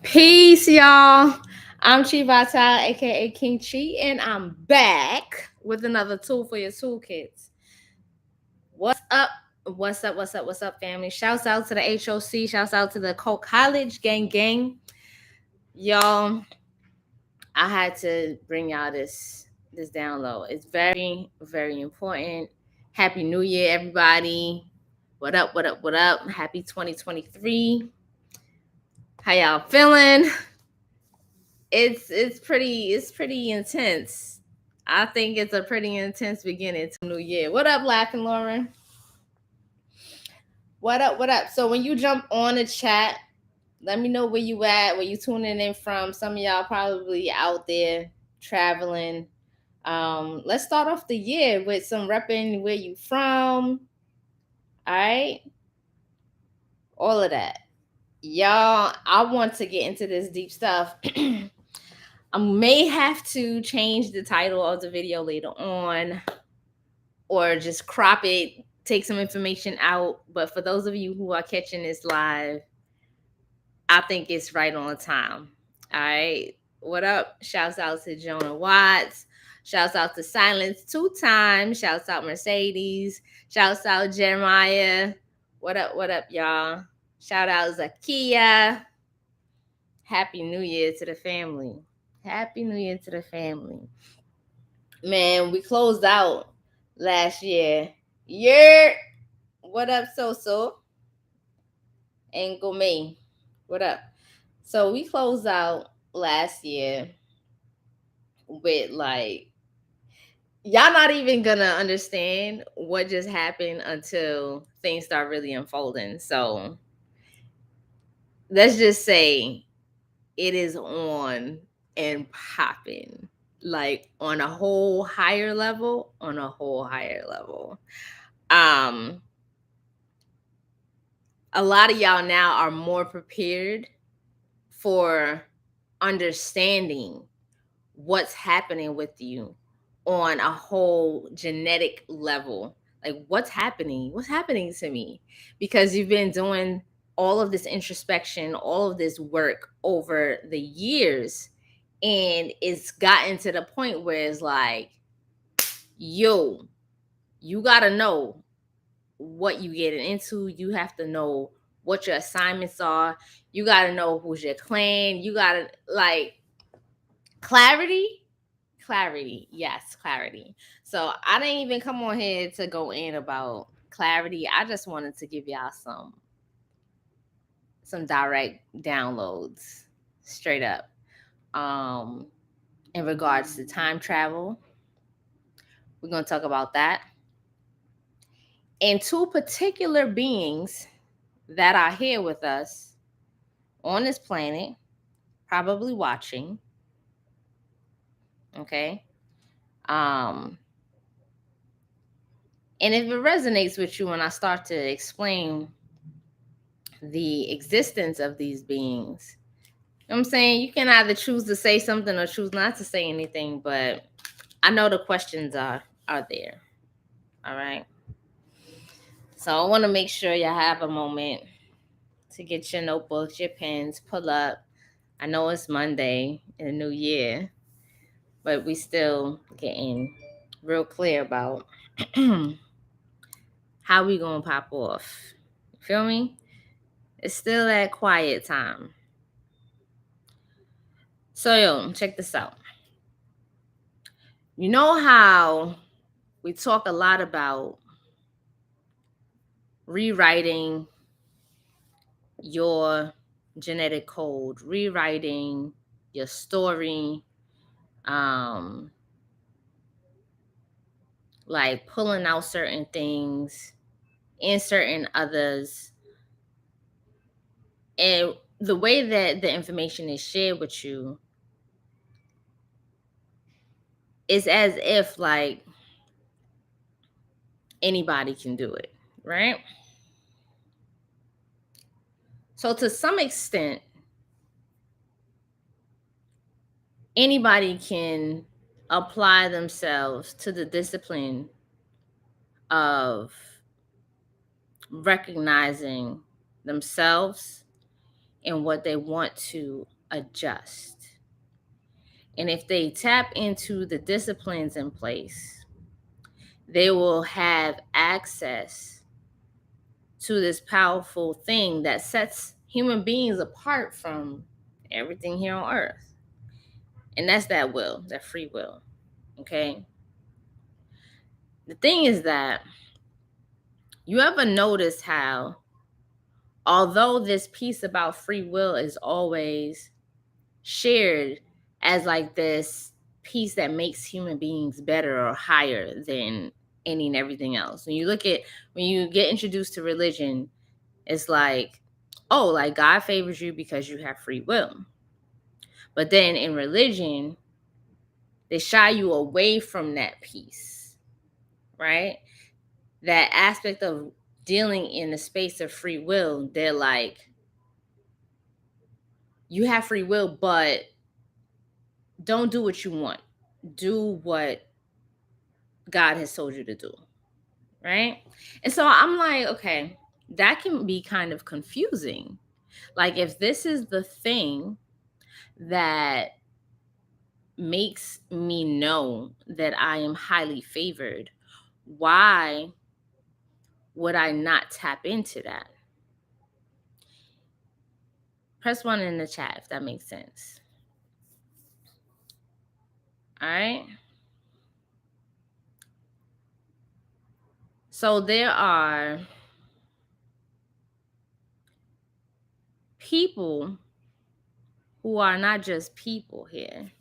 Peace, y'all. I'm Chi Vital, aka King Chi, and I'm back with another tool for your toolkits. What's up? What's up? What's up? What's up, family? Shouts out to the HOC. Shouts out to the College gang. Y'all, I had to bring y'all this download. It's very important. Happy New Year, everybody. What up? What up? What up? Happy 2023. How y'all feeling? It's pretty intense. I think it's a pretty intense beginning to New Year. What up, Laughing Lauren? What up? What up? So when you jump on the chat, let me know where you at, where you tuning in from. Some of y'all probably out there traveling. Let's start off the year with some repping where you from. All right, all of that, y'all. I want to get into this deep stuff. I may have to change the title of the video later on or just crop it, take some information out. But for those of you who are catching this live, I think it's right on time. All right. What up? Shouts out to Jonah Watts. Shouts out to Silence 2 times. Shouts out Mercedes. Shouts out Jeremiah. What up? What up, y'all? Shout out Zakia. Happy New Year to the family. Happy New Year to the family. Man, we closed out last year. Yeah. What up, So? And Gourmet. What up? So we closed out last year with y'all not even gonna understand what just happened until things start really unfolding. So let's just say it is on and popping, like on a whole higher level, a lot of y'all now are more prepared for understanding what's happening with you on a whole genetic level. Like, what's happening to me, because you've been doing all of this introspection, all of this work over the years, and it's gotten to the point where it's like, yo, you gotta know what you getting into. You have to know what your assignments are. You gotta know who's your clan. You gotta clarity. Yes, clarity. So I didn't even come on here to go in about clarity. I just wanted to give y'all some direct downloads, straight up. In regards to time travel, we're gonna talk about that. And two particular beings that are here with us on this planet, probably watching. Okay. And if it resonates with you when I start to explain the existence of these beings, you know what I'm saying? You can either choose to say something or choose not to say anything, but I know the questions are there. All right. So I want to make sure you have a moment to get your notebooks, your pens, pull up. I know it's Monday in the new year, but we still getting real clear about how we gonna pop off. You feel me? It's still that quiet time. So yo, check this out. You know how we talk a lot about rewriting your genetic code, rewriting your story, like pulling out certain things, inserting others. And the way that the information is shared with you is as if like anybody can do it, right? So to some extent, anybody can apply themselves to the discipline of recognizing themselves and what they want to adjust. And if they tap into the disciplines in place, they will have access to this powerful thing that sets human beings apart from everything here on earth. And that's that will, that free will. Okay? The thing is that you ever notice how, although this piece about free will is always shared as like this piece that makes human beings better or higher than any and everything else. When you get introduced to religion, it's like, oh, like God favors you because you have free will. But then in religion, they shy you away from that piece, right? That aspect of dealing in the space of free will, they're like, you have free will, but don't do what you want. Do what God has told you to do, right? And so I'm like, okay, that can be kind of confusing. Like, if this is the thing that makes me know that I am highly favored, why would I not tap into that? Press 1 in the chat if that makes sense. All right. So there are people who are not just people here,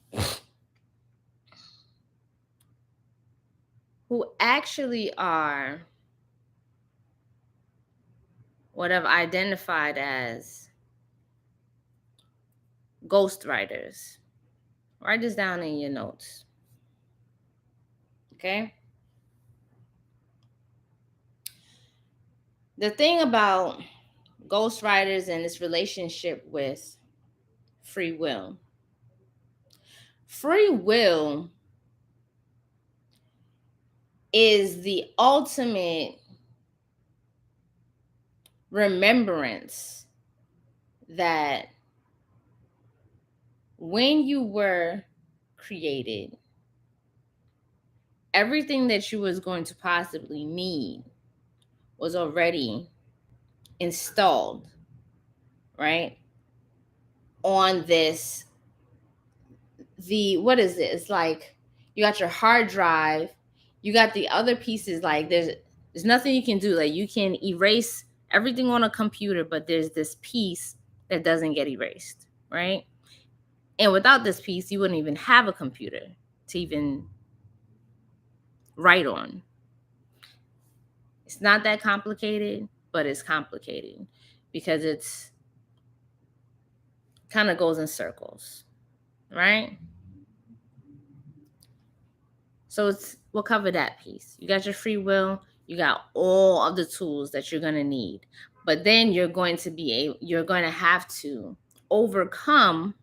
who actually are what I've identified as ghostwriters. Write this down in your notes. Okay? The thing about ghostwriters and this relationship with free will is the ultimate remembrance that when you were created, everything that you was going to possibly need was already installed, right? On this, what is it? It's like you got your hard drive, you got the other pieces, like there's nothing you can do. Like, you can erase everything on a computer, but there's this piece that doesn't get erased, right? And without this piece, you wouldn't even have a computer to even write on. It's not that complicated, but it's complicated because it's kind of goes in circles, right? So we'll cover that piece. You got your free will, you got all of the tools that you're going to need. But then you're going to have to overcome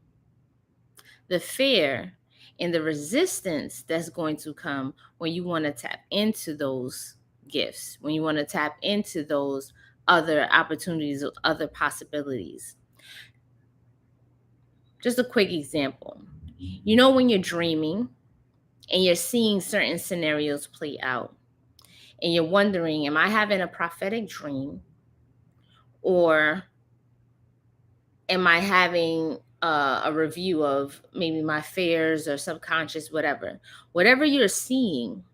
the fear and the resistance that's going to come when you want to tap into those gifts, when you want to tap into those other opportunities, other possibilities. Just a quick example. You know, when you're dreaming and you're seeing certain scenarios play out and you're wondering, am I having a prophetic dream, or am I having a review of maybe my fears or subconscious, whatever you're seeing.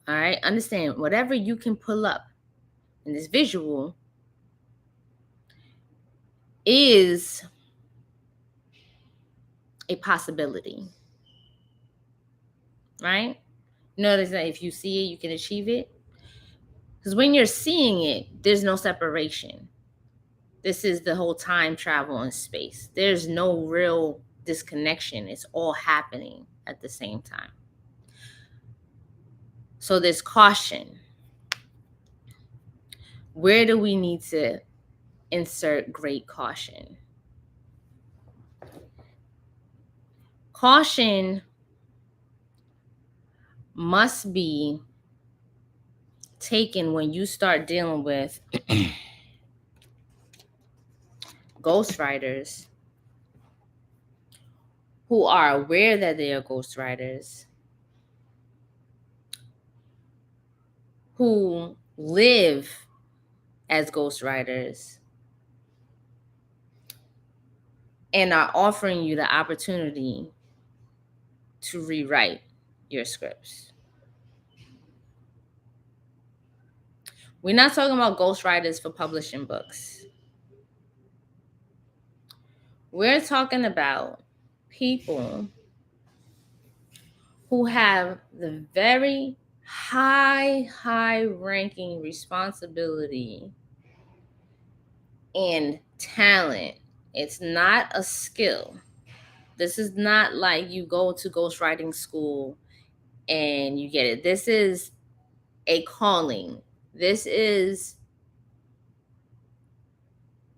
All right. Understand, whatever you can pull up in this visual is a possibility. Right. Notice that if you see it, you can achieve it. Because when you're seeing it, there's no separation. This is the whole time travel in space. There's no real disconnection. It's all happening at the same time. So there's caution. Where do we need to insert great caution? Caution must be taken when you start dealing with ghostwriters who are aware that they are ghostwriters, who live as ghostwriters, and are offering you the opportunity to rewrite your scripts. We're not talking about ghostwriters for publishing books. We're talking about people who have the very high ranking responsibility and talent. It's not a skill. This is not like you go to ghostwriting school and you get it. This is a calling. This is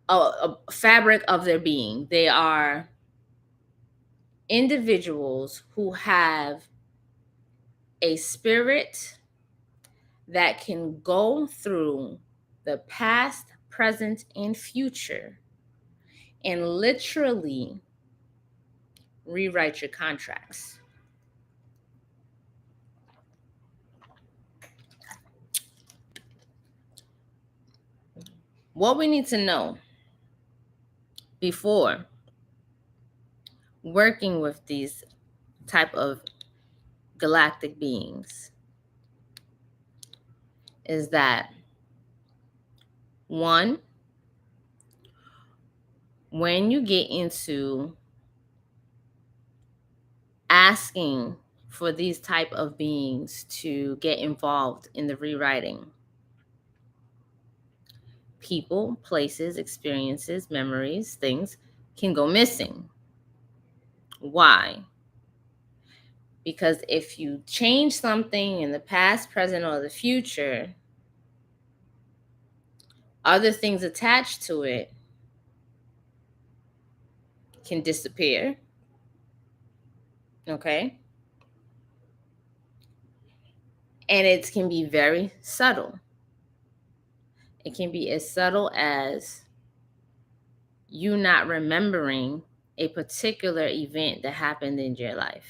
a fabric of their being. They are individuals who have a spirit that can go through the past, present, and future and literally rewrite your contracts. What we need to know before working with these type of galactic beings is that, one, when you get into asking for these type of beings to get involved in the rewriting, people, places, experiences, memories, things can go missing. Why? Because if you change something in the past, present, or the future, other things attached to it can disappear. Okay? And it can be very subtle. It can be as subtle as you not remembering a particular event that happened in your life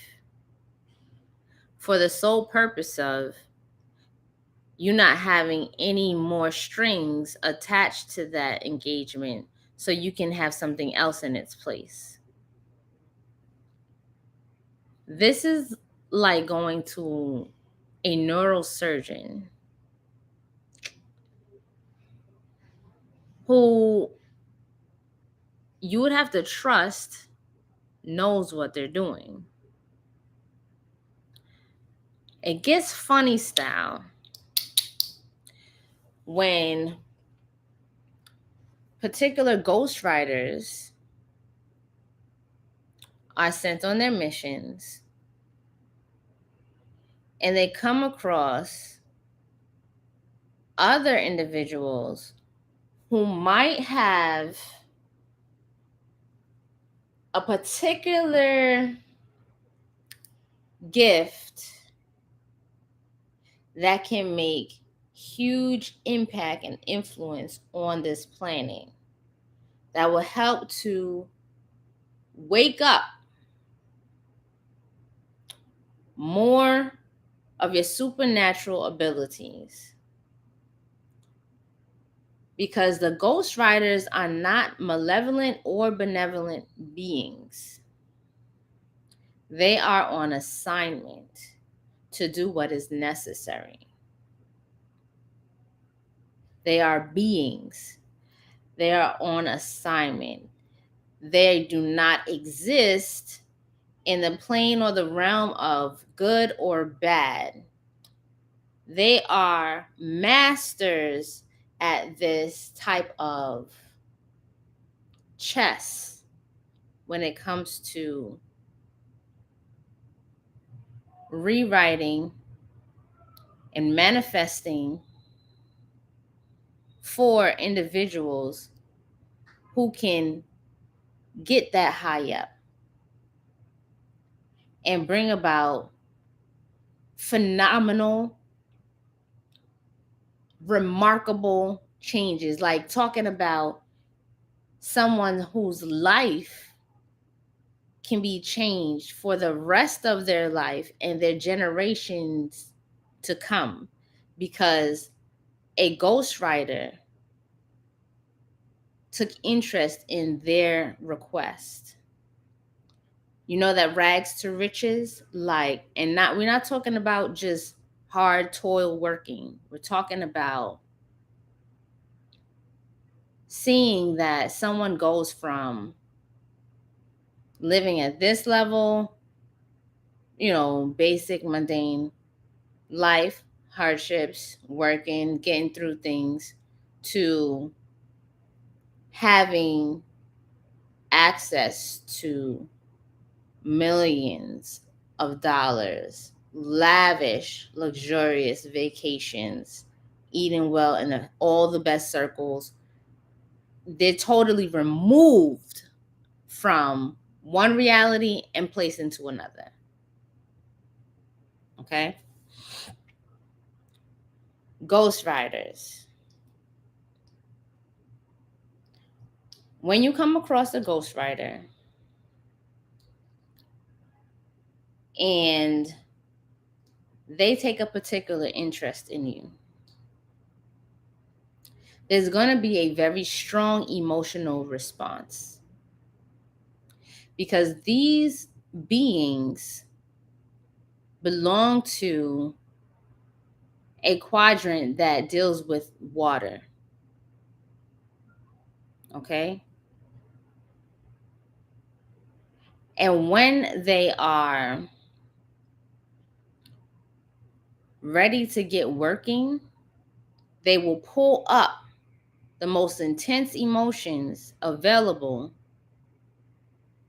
for the sole purpose of you not having any more strings attached to that engagement so you can have something else in its place. This is like going to a neurosurgeon who you would have to trust knows what they're doing. It gets funny style when particular ghostwriters are sent on their missions and they come across other individuals who might have a particular gift that can make huge impact and influence on this planet, that will help to wake up more of your supernatural abilities. Because the ghostwriters are not malevolent or benevolent beings. They are on assignment to do what is necessary. They are beings. They are on assignment. They do not exist in the plane or the realm of good or bad. They are masters at this type of chess when it comes to rewriting and manifesting for individuals who can get that high up and bring about phenomenal, remarkable changes. Like talking about someone whose life can be changed for the rest of their life and their generations to come, because a ghostwriter took interest in their request. You know that rags to riches, like, and not, we're not talking about just hard toil working. We're talking about seeing that someone goes from living at this level, basic mundane life, hardships, working, getting through things, to having access to millions of dollars, lavish, luxurious vacations, eating well in all the best circles. They're totally removed from one reality and placed into another. Okay? Ghostwriters. When you come across a ghostwriter and they take a particular interest in you, there's going to be a very strong emotional response, because these beings belong to a quadrant that deals with water. Okay? And when they are ready to get working, they will pull up the most intense emotions available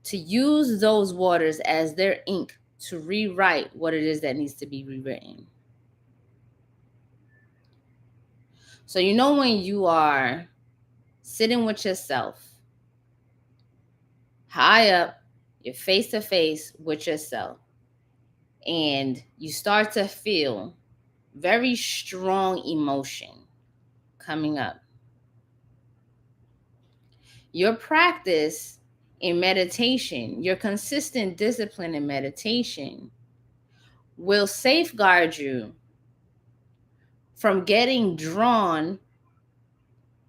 to use those waters as their ink to rewrite what it is that needs to be rewritten. So, when you are sitting with yourself, high up, you're face to face with yourself, and you start to feel very strong emotion coming up. Your practice in meditation, your consistent discipline in meditation, will safeguard you from getting drawn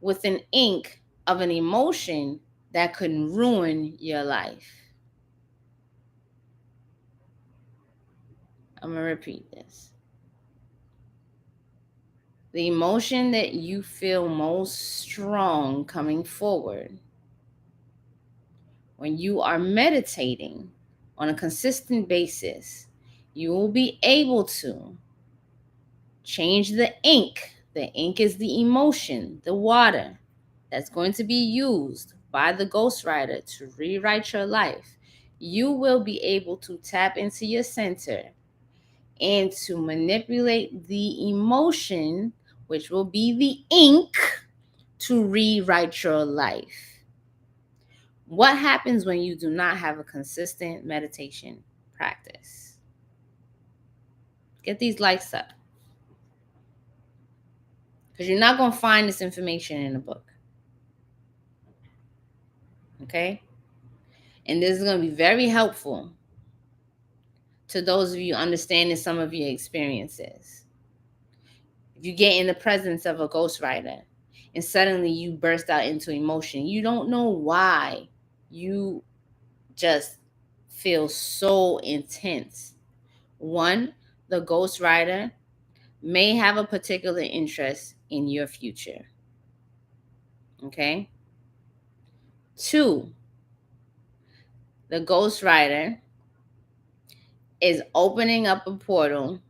with an ink of an emotion that could ruin your life. I'm going to repeat this. The emotion that you feel most strong coming forward when you are meditating on a consistent basis, you will be able to change the ink. The ink is the emotion, the water that's going to be used by the ghostwriter to rewrite your life. You will be able to tap into your center and to manipulate the emotion, which will be the ink, to rewrite your life. What happens when you do not have a consistent meditation practice? Get these lights up, because you're not going to find this information in a book. Okay? And this is going to be very helpful to those of you understanding some of your experiences. If you get in the presence of a ghostwriter and suddenly you burst out into emotion, you don't know why. You just feel so intense. One, the ghostwriter may have a particular interest in your future. Okay? Two, the ghostwriter is opening up a portal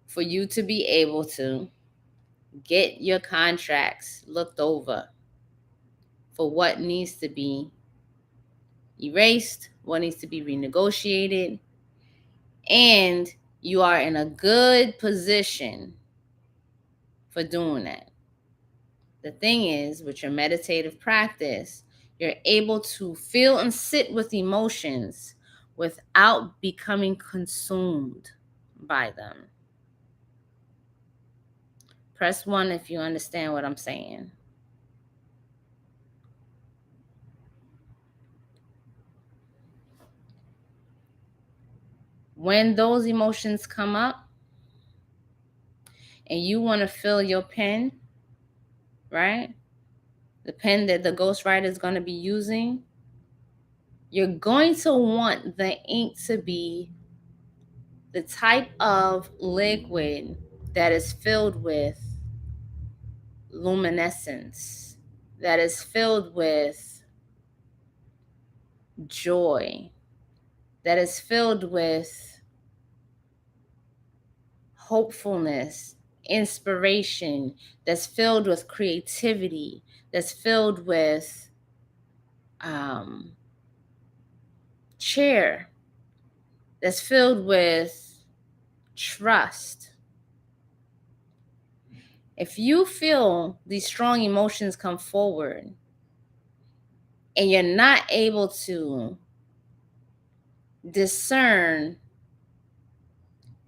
for you to be able to get your contracts looked over for what needs to be erased, what needs to be renegotiated, and you are in a good position for doing that. The thing is, with your meditative practice, you're able to feel and sit with emotions without becoming consumed by them. Press 1 if you understand what I'm saying. When those emotions come up and you want to fill your pen, right? The pen that the ghostwriter is going to be using, you're going to want the ink to be the type of liquid that is filled with luminescence, that is filled with joy, that is filled with hopefulness, inspiration, that's filled with creativity, that's filled with cheer, that's filled with trust. If you feel these strong emotions come forward and you're not able to discern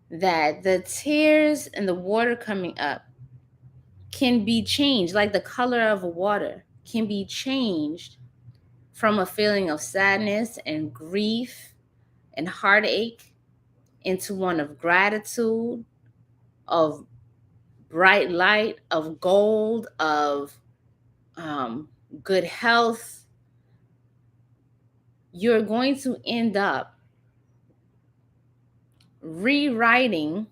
that the tears and the water coming up can be changed, like the color of water can be changed from a feeling of sadness and grief and heartache into one of gratitude, of bright light, of gold, of good health, you're going to end up rewriting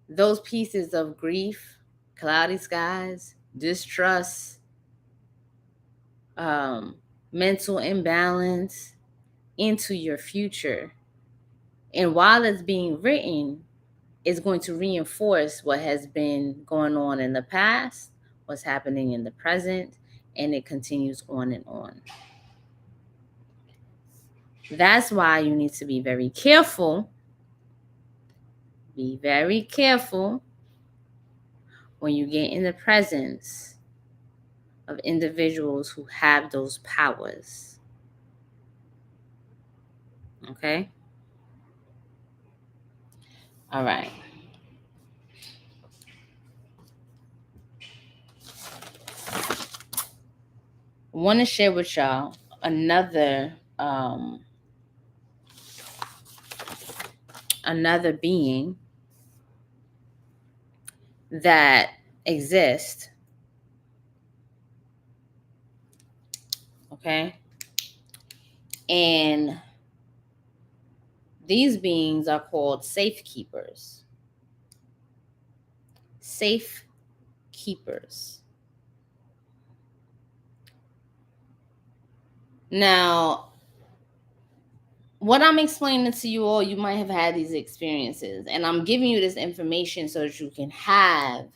those pieces of grief, cloudy skies, distrust, mental imbalance into your future. And while it's being written, it's going to reinforce what has been going on in the past, what's happening in the present, and it continues on and on. That's why you need to be very careful. Be very careful when you get in the presence of individuals who have those powers. Okay? All right. I want to share with y'all another being that exists. Okay? And these beings are called safekeepers. Safekeepers. Now, what I'm explaining to you all, you might have had these experiences, and I'm giving you this information so that you can have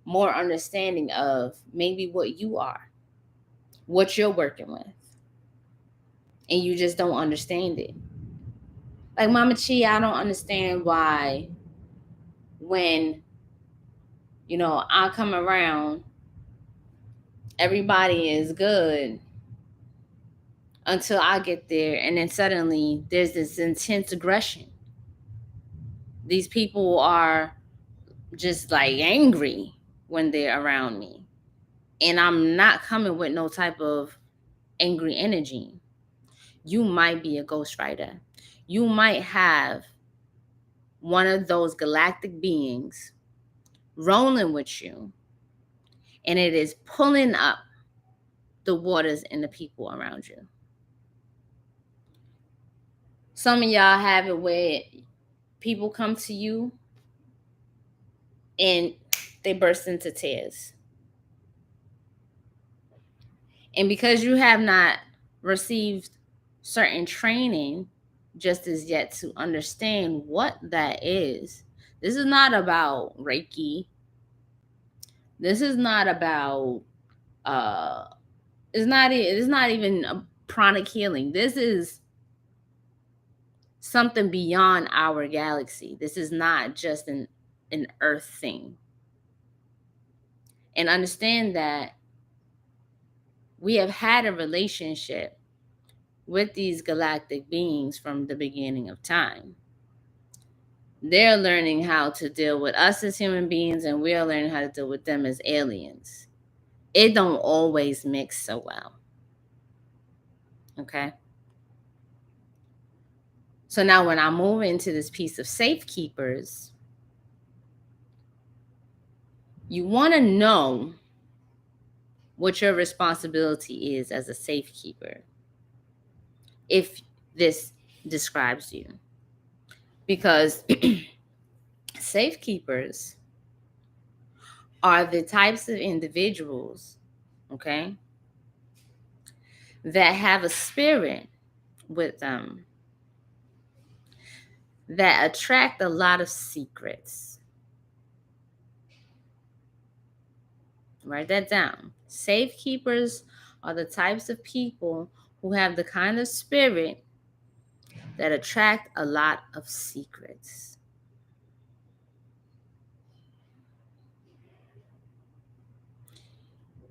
more understanding of maybe what you are, what you're working with, and you just don't understand it. Like Mama Chi, I don't understand why when, I come around, everybody is good until I get there, and then suddenly there's this intense aggression. These people are just like angry when they're around me, and I'm not coming with no type of angry energy. You might be a ghostwriter. You might have one of those galactic beings rolling with you, and it is pulling up the waters and the people around you. Some of y'all have it where people come to you and they burst into tears. And because you have not received certain training just as yet to understand what that is, this is not about Reiki. This is not about it's not even a pranic healing. This is something beyond our galaxy. This is not just an earth thing. And understand that we have had a relationship with these galactic beings from the beginning of time. They're learning how to deal with us as human beings, and we're learning how to deal with them as aliens. It don't always mix so well. Okay? So now when I move into this piece of safekeepers, you want to know what your responsibility is as a safekeeper if this describes you. Because safekeepers are the types of individuals, okay, that have a spirit with them that attract a lot of secrets. Write that down. Safekeepers are the types of people who have the kind of spirit that attract a lot of secrets.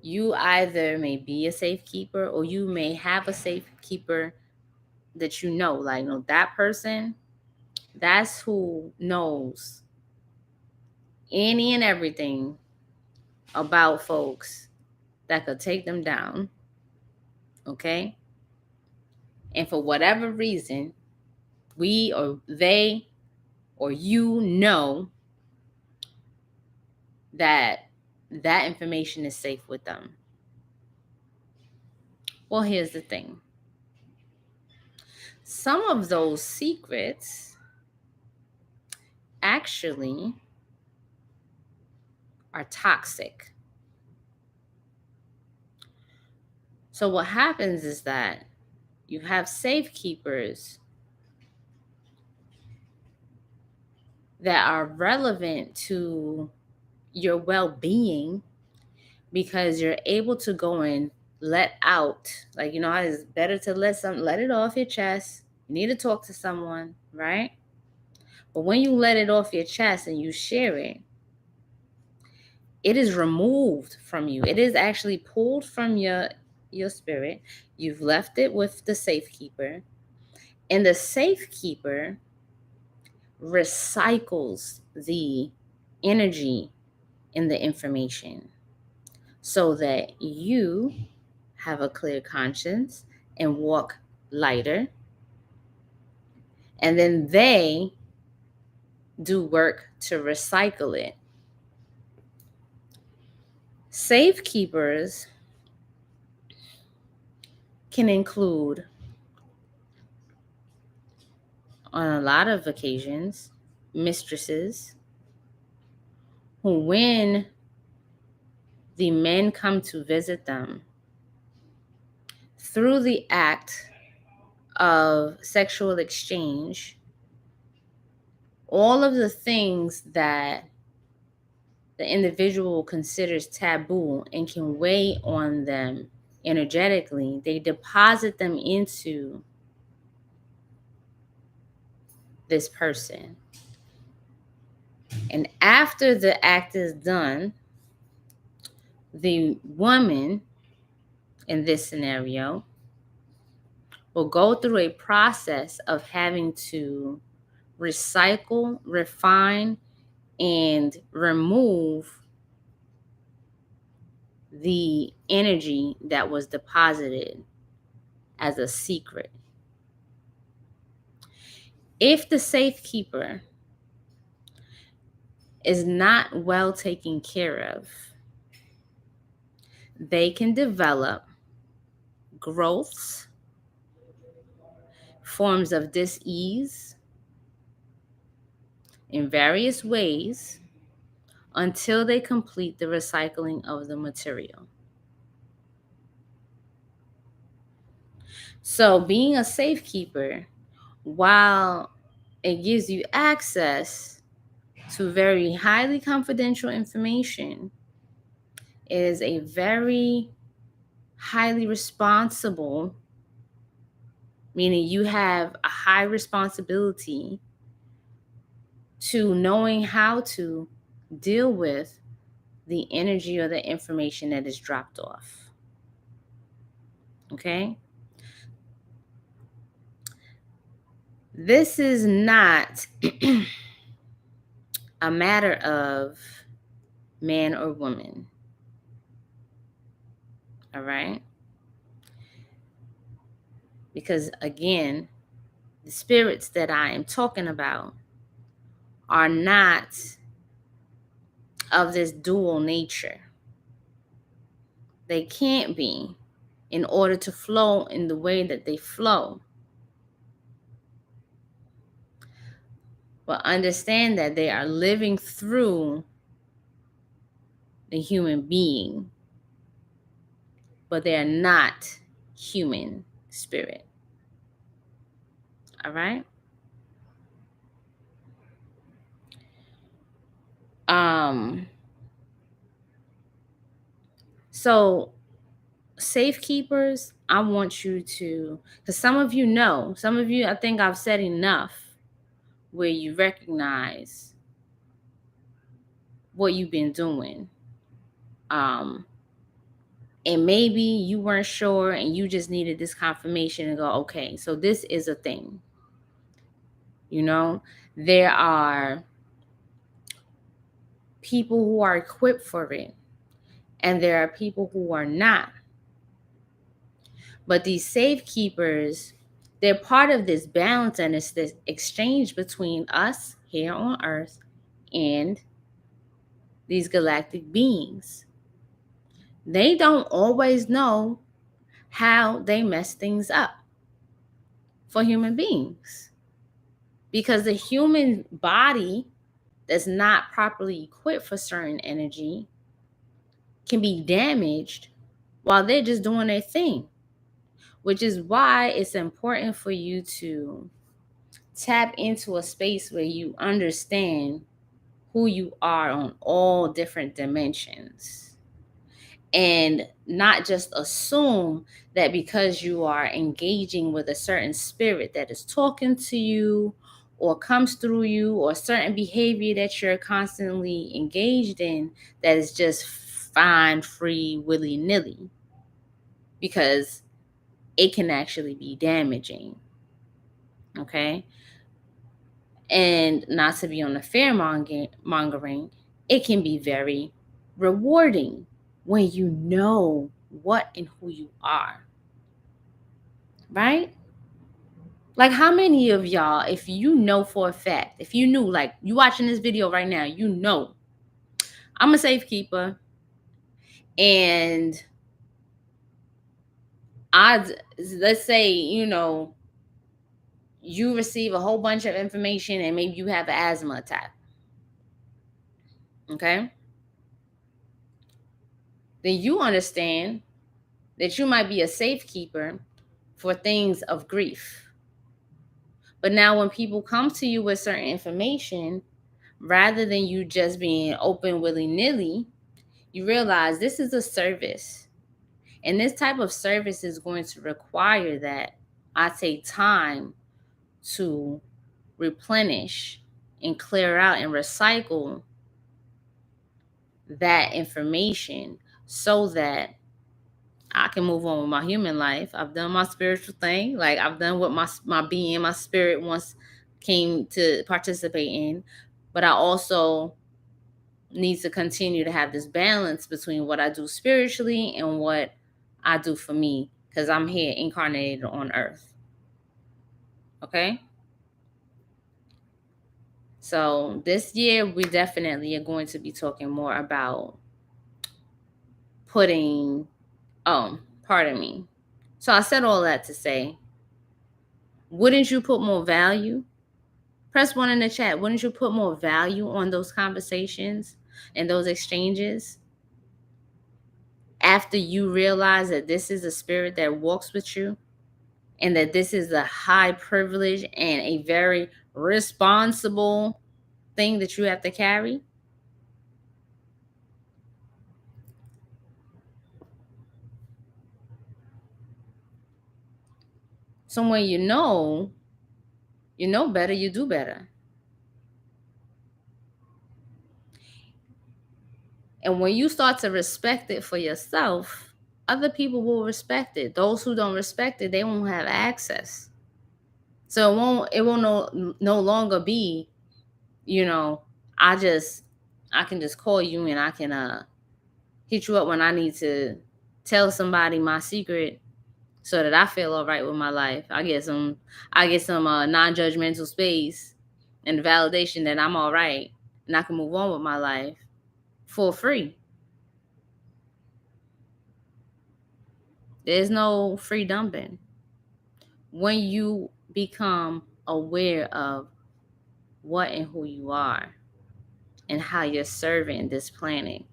You either may be a safekeeper or you may have a safekeeper that you know, like, no, that person, that's who knows any and everything about folks that could take them down. Okay? And for whatever reason, we or they or you know that that information is safe with them. Well, here's the thing. Some of those secrets actually are toxic. So what happens is that you have safekeepers that are relevant to your well-being because you're able to go and let out, like, you know, it's better to let it off your chest. You need to talk to someone, right? But when you let it off your chest and you share it, it is removed from you. It is actually pulled from your spirit. You've left it with the safekeeper, and the safekeeper recycles the energy in the information so that you have a clear conscience and walk lighter. And then they do work to recycle it. Safekeepers can include, on a lot of occasions, mistresses who, when the men come to visit them, through the act of sexual exchange, all of the things that the individual considers taboo and can weigh on them energetically, they deposit them into this person. And after the act is done, the woman in this scenario will go through a process of having to recycle, refine, and remove the energy that was deposited as a secret. If the safekeeper is not well taken care of, they can develop growths, forms of dis-ease in various ways until they complete the recycling of the material. So being a safekeeper, while it gives you access to very highly confidential information, it is a very highly responsible, meaning you have a high responsibility to knowing how to deal with the energy or the information that is dropped off. Okay? This is not a matter of man or woman. All right? Because again, the spirits that I am talking about are not of this dual nature. They can't be in order to flow in the way that they flow. But understand that they are living through the human being, but they are not human spirit. All right? So safekeepers, I want you to, because some of you, I think I've said enough where you recognize what you've been doing. And maybe you weren't sure and you just needed this confirmation and go, okay, so this is a thing. There are people who are equipped for it, and there are people who are not. But these safekeepers, they're part of this balance, and it's this exchange between us here on Earth and these galactic beings. They don't always know how they mess things up for human beings, because the human body that's not properly equipped for certain energy can be damaged while they're just doing their thing, which is why it's important for you to tap into a space where you understand who you are on all different dimensions, and not just assume that because you are engaging with a certain spirit that is talking to you or comes through you, or certain behavior that you're constantly engaged in, that is just fine, free, willy-nilly, because it can actually be damaging. Okay? And not to be on the fear mongering, it can be very rewarding when you know what and who you are. Right? Like, how many of y'all, if you know for a fact, if you knew, like, you watching this video right now, you know, I'm a safekeeper, and let's say, you receive a whole bunch of information and maybe you have an asthma attack. Okay? Then you understand that you might be a safekeeper for things of grief. But now when people come to you with certain information, rather than you just being open willy-nilly, you realize this is a service. And this type of service is going to require that I take time to replenish and clear out and recycle that information so that I can move on with my human life. I've done my spiritual thing. Like, I've done what my being, my spirit once came to participate in. But I also need to continue to have this balance between what I do spiritually and what I do for me, because I'm here incarnated on Earth. Okay? So this year, we definitely are going to be talking more about pardon me. So I said all that to say, wouldn't you put more value? Press 1 in the chat. Wouldn't you put more value on those conversations and those exchanges after you realize that this is a spirit that walks with you, and that this is a high privilege and a very responsible thing that you have to carry? So when you know better, you do better. And when you start to respect it for yourself, other people will respect it. Those who don't respect it, they won't have access. So it won't no longer be, I can just call you and I can hit you up when I need to tell somebody my secret so that I feel all right with my life. I get some non-judgmental space and validation that I'm all right and I can move on with my life for free. There's no free dumping. When you become aware of what and who you are and how you're serving this planet.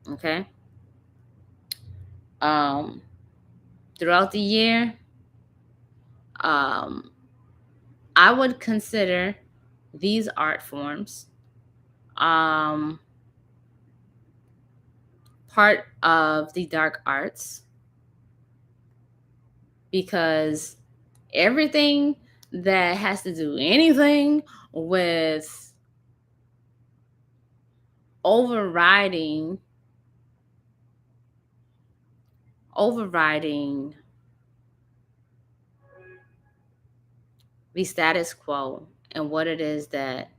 Okay? Throughout the year, I would consider these art forms part of the dark arts, because everything that has to do anything with overriding the status quo and what it is that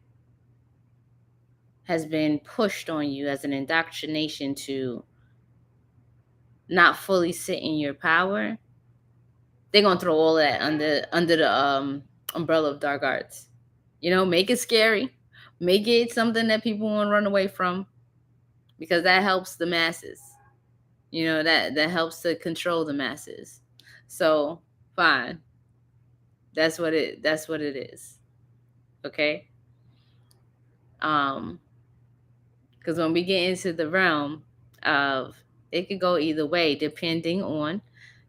has been pushed on you as an indoctrination to not fully sit in your power, they're gonna throw all that under the umbrella of dark arts. Make it scary, make it something that people want to run away from, because that helps the masses. That helps to control the masses. So fine, that's what it is. Okay. Because when we get into the realm of, it could go either way depending on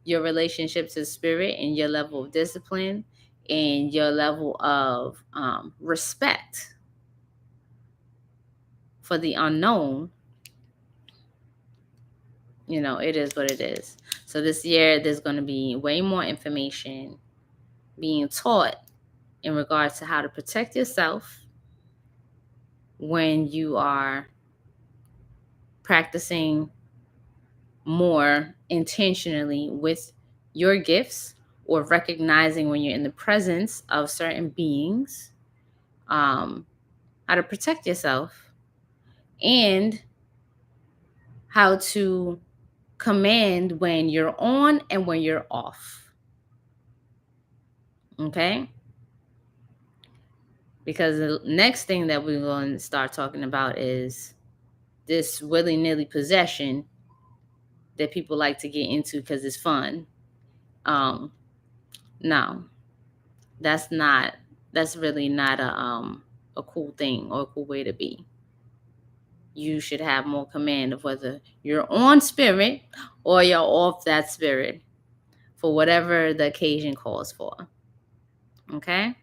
your relationship to spirit and your level of discipline and your level of respect for the unknown. It is what it is. So this year, there's going to be way more information being taught in regards to how to protect yourself when you are practicing more intentionally with your gifts, or recognizing when you're in the presence of certain beings, how to protect yourself, and how to command when you're on and when you're off. Okay? Because the next thing that we're going to start talking about is this willy-nilly possession that people like to get into because it's fun. No, that's really not a cool thing or a cool way to be. You should have more command of whether you're on spirit or you're off that spirit for whatever the occasion calls for. Okay?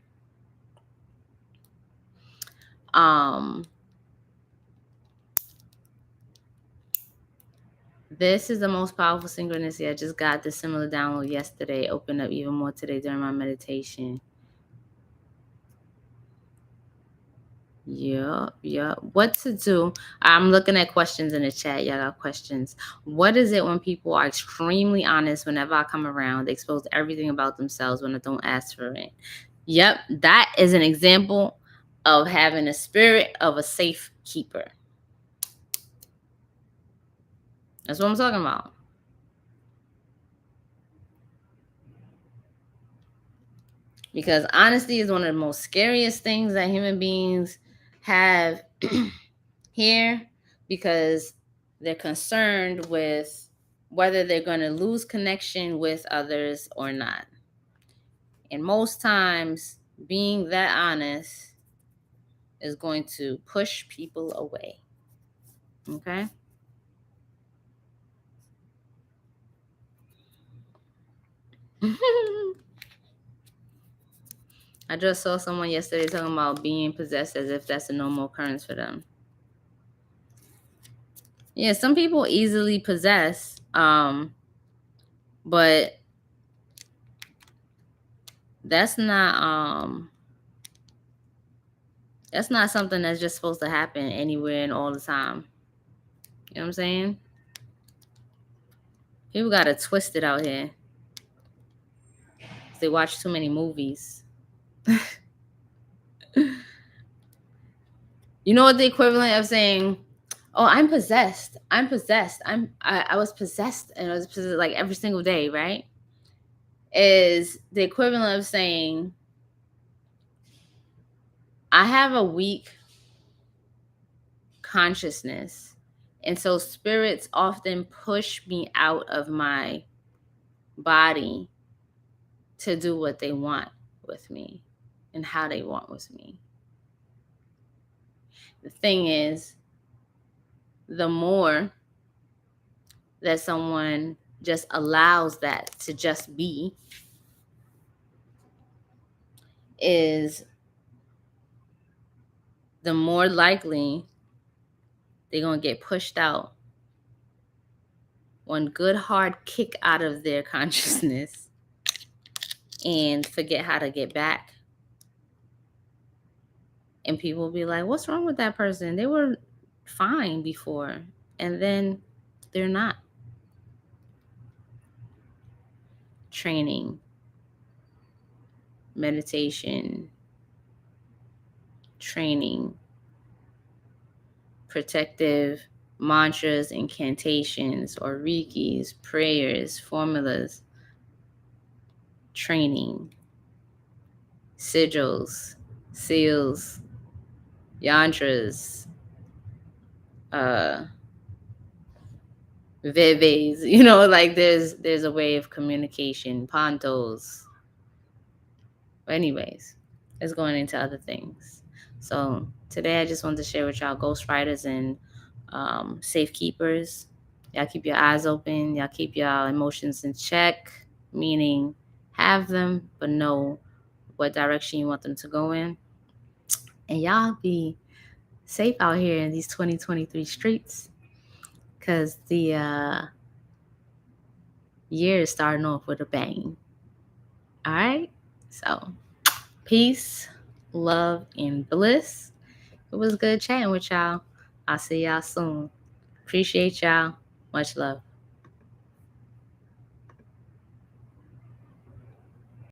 This is the most powerful synchronicity. I just got this similar download yesterday, opened up even more today during my meditation. Yeah. What to do? I'm looking at questions in the chat. Y'all got questions. What is it when people are extremely honest whenever I come around? They expose everything about themselves when I don't ask for it. Yep, that is an example of having a spirit of a safe keeper. That's what I'm talking about. Because honesty is one of the most scariest things that human beings have here, because they're concerned with whether they're going to lose connection with others or not. And most times, being that honest is going to push people away. Okay? I just saw someone yesterday talking about being possessed as if that's a normal occurrence for them. Yeah, some people easily possess, but that's not something that's just supposed to happen anywhere and all the time. You know what I'm saying? People got it twisted out here. They watch too many movies. You know what the equivalent of saying, Oh, I'm possessed. I'm possessed. I was possessed, and I was possessed like every single day, right? Is the equivalent of saying I have a weak consciousness. And so spirits often push me out of my body to do what they want with me and how they want with me. The thing is, the more that someone just allows that to just be, is the more likely they're going to get pushed out one good hard kick out of their consciousness and forget how to get back. And people will be like, what's wrong with that person? They were fine before. And then they're not. Training, meditation, training, protective mantras, incantations, or reikis, prayers, formulas, training, sigils, seals, yantras, veves, like there's a way of communication, pontos. But anyways, it's going into other things. So today I just wanted to share with y'all ghostwriters and safekeepers. Y'all keep your eyes open. Y'all keep y'all emotions in check, meaning have them, but know what direction you want them to go in. And y'all be safe out here in these 2023 streets, because the year is starting off with a bang. All right? So, peace, love, and bliss. It was good chatting with y'all. I'll see y'all soon. Appreciate y'all. Much love.